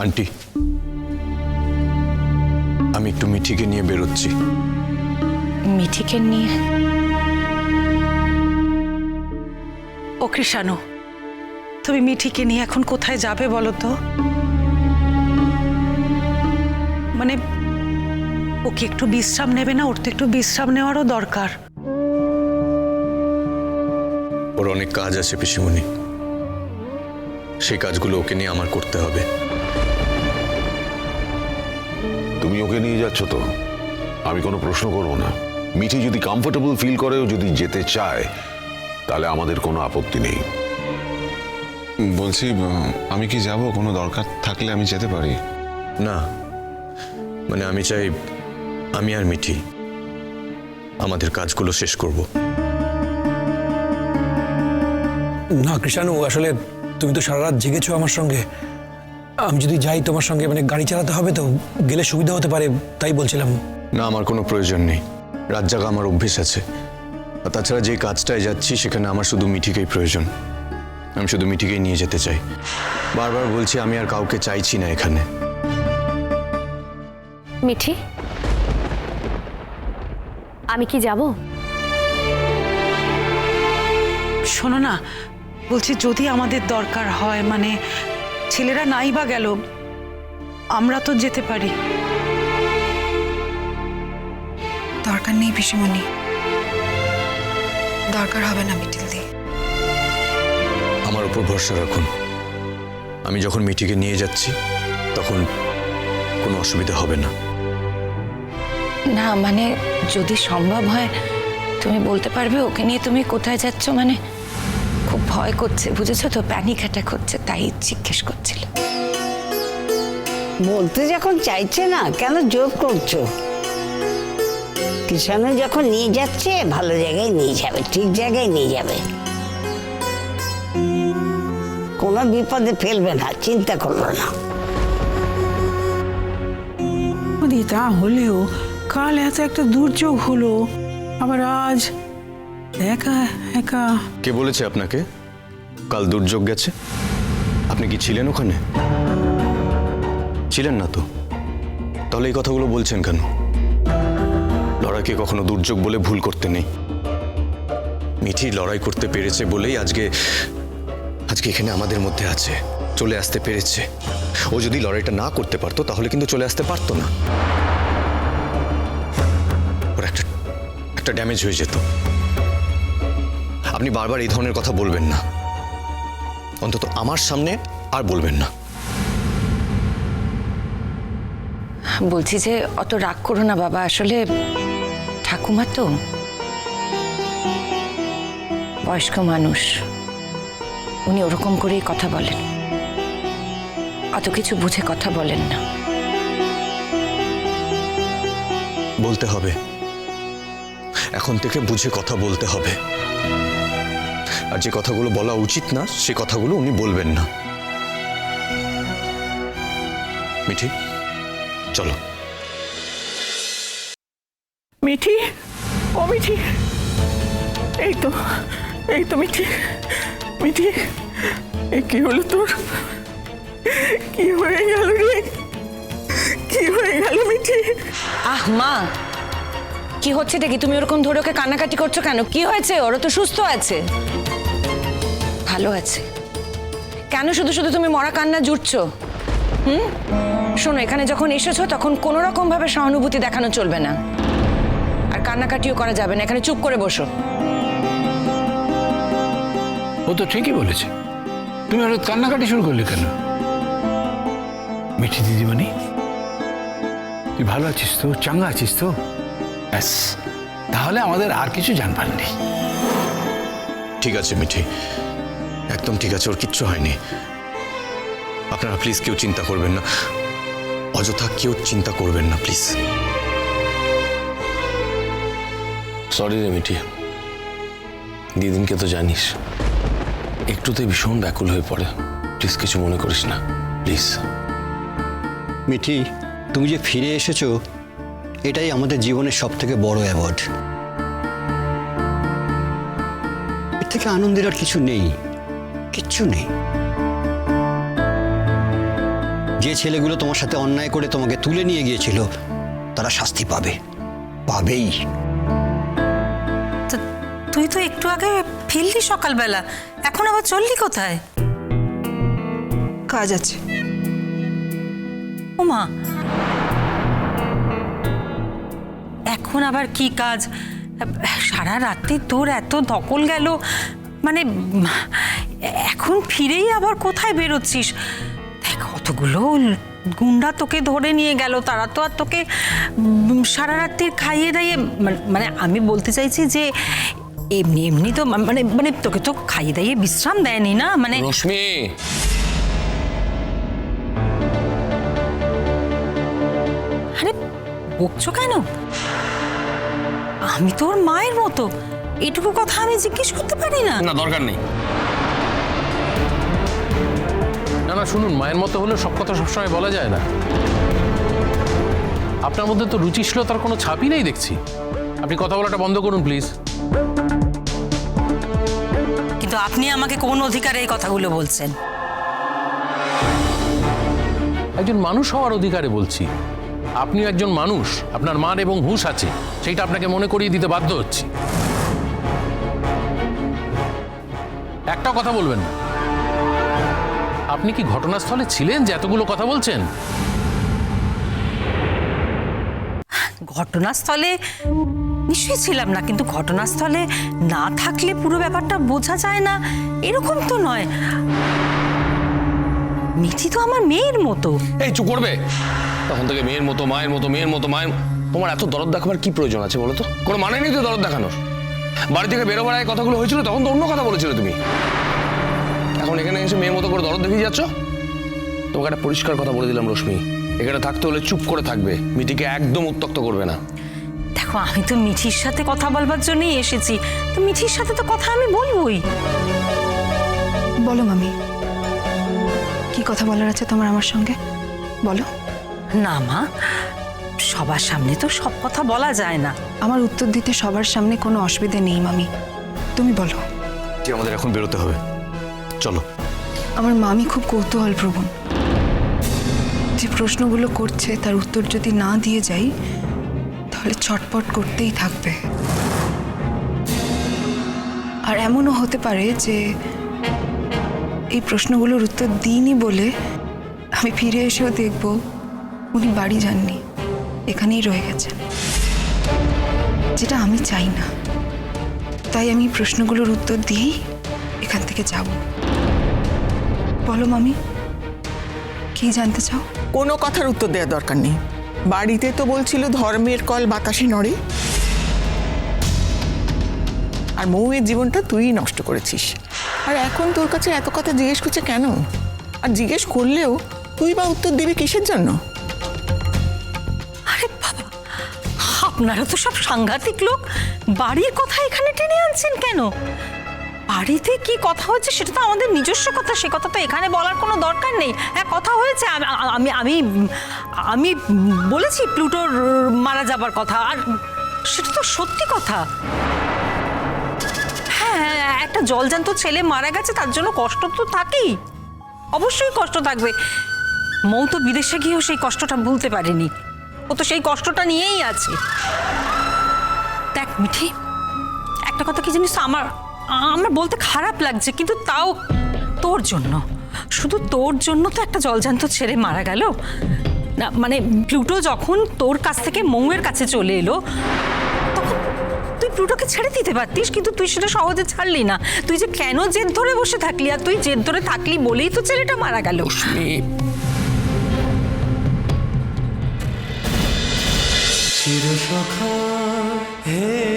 Aunty, আমি একটু মিঠিকে নিয়ে বেরোচ্ছি। মিঠিকে নিয়ে? ও কৃষাণু, তুমি মিঠিকে নিয়ে এখন কোথায় যাবে বলো তো? মানে ওকে একটু বিশ্রাম নেবে না? ওর তো একটু বিশ্রাম নেওয়ারও দরকার। ওর অনেক কাজ আছে পিসিমণি, সেই কাজগুলো ওকে নিয়ে আমার করতে হবে। তুমি ওকে নিয়ে যাচ্ছ তো, আমি কোনো প্রশ্ন করবো না। মিঠি যদি কমফোর্টেবল ফিল করে, ও যদি যেতে চায়, তাহলে আমাদের কোনো আপত্তি নেই। বলছি, আমি কি যাব? কোনো দরকার থাকলে আমি যেতে পারি। না, মানে আমি চাই আমি আর মিঠি আমাদের কাজগুলো শেষ করব। না কৃষাণু, আসলে তুমি তো সারা রাত জেগেছো আমার সঙ্গে। আমি যদি যাই তোমার সঙ্গে, মানে গাড়ি চালাতে হবে তো, গেলে সুবিধা হতে পারে, তাই বলছিলাম। না, আমার কোনো প্রয়োজন নেই। রাত জাগা আমার অভ্যেস আছে। আর তাছাড়া যে কাজটায় যাচ্ছি সেখানে আমার শুধু মিঠিকেই প্রয়োজন। আমি শুধু মিঠিকেই নিয়ে যেতে চাই। বারবার বলছি আমি আর কাউকে চাইছি না এখানে। মিঠি, আমি কি যাব? শোনো না, বলছি যদি আমাদের দরকার হয়, মানে ছেলেরা নাই বা গেল, আমরা তো যেতে পারি। দরকার নেই পিসিমণি, দরকার হবে না মিঠিলদি। আমার উপর ভরসা রাখুন। আমি যখন মিঠিকে নিয়ে যাচ্ছি তখন কোনো অসুবিধা হবে না। না মানে যদি সম্ভব হয় তুমি বলতে পারবে ওকে নিয়ে তুমি কোথায় যাচ্ছ? মানে খুব ভয় করছে, বুঝেছো তো, প্যানিক অ্যাটাক হচ্ছে, তাই জিজ্ঞেস করছিল। বলতে যখন চাইছে না, কেন জোর করছো? কৃষাণু যখন নিয়ে যাচ্ছে, ভালো জায়গায় নিয়ে যাবে, ঠিক জায়গায় নিয়ে যাবে, কোনো বিপদে ফেলবে না, চিন্তা করলো না। তা হলেও কাল এত একটা দুর্যোগ হলো, আবার আজ একা একা। কে বলেছে আপনাকে কাল দুর্যোগ গেছে? আপনি কি ছিলেন ওখানে? ছিলেন না তো, তাহলে এই কথাগুলো বলছেন কেন? লড়াইকে কখনো দুর্যোগ বলে ভুল করতে নেই। মিঠি লড়াই করতে পেরেছে বলেই আজকে এখানে আমাদের মধ্যে আছে, চলে আসতে পেরেছে। ও যদি লড়াইটা না করতে পারতো তাহলে কিন্তু চলে আসতে পারতো না। ওর একটা ড্যামেজ হয়ে যেত। আপনি বারবার এই ধরনের কথা বলবেন না, অন্তত আমার সামনে আর বলবেন না। বলছি যে অত রাগ করো না বাবা, আসলে ঠাকুমা তো বয়স্ক মানুষ, উনি ওরকম করেই কথা বলেন, অত কিছু বুঝে কথা বলেন না। বলতে হবে, এখন থেকে বুঝে কথা বলতে হবে। আর যে কথাগুলো বলা উচিত না সে কথাগুলো উনি বলবেন না। মিঠি, চলো। মিঠি, ও মিঠি, এই তো মিঠি, মিঠি, এ কি হলো তোর? কি হয়ে গেল রে? কি হয়ে গেল মিঠি? আহ মা, কি হচ্ছে দেখি? তুমি ওরকম ধরে ওকে কান্নাকাটি করছো কেন? কি হয়েছে? ওরা তো সুস্থ আছে, ভালো আছে। কেন শুধু শুধু তুমি মরা কান্না জুটছো? শোনো, এখানে যখন এসেছো তখন কোনো রকম ভাবে সহানুভূতি দেখানো চলবে না, আর কান্নাকাটিও করা যাবে না। এখানে চুপ করে বসো। ও তো ঠিকই বলেছে, তুমি হঠাৎ কান্নাকাটি শুরু করলে কেন? মিঠি দিদিমণি, তুই ভালো আছিস তো? চাঙ্গা আছিস তো? ব্যাস, তাহলে আমাদের আর কিছু জানবার নেই। ঠিক আছে মিঠি, একদম ঠিক আছে, ওর কিচ্ছু হয়নি। আপনারা প্লিজ কেউ চিন্তা করবেন না, অযথা কেউ চিন্তা করবেন না প্লিজ। সরি রে মিঠি, দিদিনকে তো জানিস, একটুতে ভীষণ ব্যাকুল হয়ে পড়ে। প্লিজ কিছু মনে করিস না, প্লিজ। মিঠি, তুমি যে ফিরে এসেছো, এটাই আমাদের জীবনের সবথেকে বড় অ্যাওয়ার্ড। এর থেকে আনন্দের আর কিছু নেই, কিচ্ছু নেই। যে ছেলেগুলো তোমার সাথে অন্যায় করে তোমাকে তুলে নিয়ে গিয়েছিল তারা শাস্তি পাবে, পাবেই। তুই তো একটু আগে ফিরলি সকালবেলা, এখন আবার চললি কোথায়? কাজ আছে। ওমা, এখন আবার কি কাজ? সারা রাত্রি তোর এত ধকল গেল, মানে এখন ফিরেই আবার কোথায় বেরোচ্ছিস? দেখ, অতগুলো গুন্ডা তোকে ধরে নিয়ে গেল, তারা তো আর তোকে সারা রাত্রি খাইয়ে দাইয়ে, মানে আমি বলতে চাইছি যে এমনি এমনি তো মানে মানে তোকে তো খাইয়ে দাইয়ে বিশ্রাম দেয়নি না, মানে। রশ্মি, আরে বকছো কেন? আমি তোর মায়ের মতো, এটুকু কথা আমি জিজ্ঞেস করতে পারি না? না, দরকার নেই। না না, শুনুন, মায়ের মতো হলে সব কথা সবসময় বলা যায় না। আপনার মধ্যে তো রুচিশীলতার কোনো ছাপই নেই দেখছি। আপনি কথা বলাটা বন্ধ করুন প্লিজ। কিন্তু আপনি আমাকে কোন অধিকারে এই কথাগুলো বলছেন? একজন মানুষ হওয়ার অধিকারে বলছি। আপনিও একজন মানুষ, আপনার মান এবং হুঁশ আছে, সেইটা আপনাকে মনে করিয়ে দিতে বাধ্য হচ্ছি। একটা কথা বলবেন না। আপনি কি ঘটনাস্থলে ছিলেন যে এতগুলো কথা বলছেন? ঘটনাস্থলে নিশ্চয়ই ছিলাম না, কিন্তু ঘটনাস্থলে না থাকলে পুরো ব্যাপারটা বোঝা যায় না এরকম তো নয়। মিঠি তো আমার মেয়ের মতো। এই চুপ করবে। তখন থেকে মেয়ের মতো, মায়ের মতো, মেয়ের মতো, মায়ের। তোমার এত দরদ দেখাবার কি প্রয়োজন আছে বলো তো? কোনো মানে নেই তো দরদ দেখানোর। বাড়ি থেকে বেরোবার আগে কথাগুলো হয়েছিল, তখন তো অন্য কথা বলেছিলে তুমি। এখন এখানে এসে মেয়ের মতো করে দরদ দেখিয়ে যাচ্ছ। তোমাকে একটা পরিষ্কার কথা বলে দিলাম রশ্মি, এখানে থাকতে হলে চুপ করে থাকবে, মিঠিকে একদম উত্ত্যক্ত করবে না। দেখো, আমি তো মিঠির সাথে কথা বলবার জন্যই এসেছি, তো মিঠির সাথে তো কথা আমি বলবোই। বলো মামি, কি কথা বলার আছে তোমার আমার সঙ্গে, বলো। না মা, সবার সামনে তো সব কথা বলা যায় না। আমার উত্তর দিতে সবার সামনে কোনো অসুবিধা নেই মামি, তুমি বলো। যে আমাদের এখন বেরোতে হবে, চলো। আমার মামি খুব কৌতূহল প্রবণ, যে প্রশ্নগুলো করছে তার উত্তর যদি না দিয়ে যাই তাহলে ছটপট করতেই থাকবে। আর এমনও হতে পারে যে এই প্রশ্নগুলোর উত্তর দিইনি বলে আমি ফিরে এসেও দেখব উনি বাড়ি যাননি, এখানেই রয়ে গেছেন, যেটা আমি চাই না। তাই আমি প্রশ্নগুলোর উত্তর দিয়েই এখান থেকে যাব। বলো মামি, কি জানতে চাও? কোনো কথার উত্তর দেওয়ার দরকার নেই। বাড়িতে তো বলছিল ধর্মের কল বাতাসে নড়ে, আর মৌয়ের জীবনটা তুই নষ্ট করেছিস। আর এখন তোর কাছে এত কথা জিজ্ঞেস করছে কেন? আর জিজ্ঞেস করলেও তুই বা উত্তর দিবি কিসের জন্য? আরে বাবা, আপনারা তো সব সাংঘাতিক লোক। বাড়ির কথা এখানে টেনে আনছেন কেন? বাড়িতে কি কথা হচ্ছে সেটা তো আমাদের নিজস্ব কথা, সে কথা তো এখানে বলার কোনো দরকার নেই। হ্যাঁ, কথা হয়েছে, আমি আমি আমি বলেছি প্লুটোর মারা যাবার কথা, আর সেটা তো সত্যি কথা। হ্যাঁ, একটা জলজান্ত ছেলে মারা গেছে, তার জন্য কষ্ট তো থাকেই, অবশ্যই কষ্ট থাকবে। মৌ তো বিদেশে গিয়েও সেই কষ্টটা ভুলতে পারেনি, ও তো সেই কষ্টটা নিয়েই আছে। দেখ মিঠি, একটা কথা কি জানিস, আমার বলতে খারাপ লাগছে, কিন্তু তাও তোর জন্য, শুধু তোর জন্য তো একটা জলজান্ত ছেলে মারা গেল না। মানে প্লুটো যখন তোর কাছ থেকে মৌয়ের কাছে চলে এলো, তখন তুই প্লুটোকে ছেড়ে দিতে পারতিস, কিন্তু তুই সেটা সহজে ছাড়লি না। তুই যে কেন জেদ ধরে বসে থাকলি, আর তুই জেদ ধরে থাকলি বলেই তো ছেলেটা মারা গেল। চিরসখা হে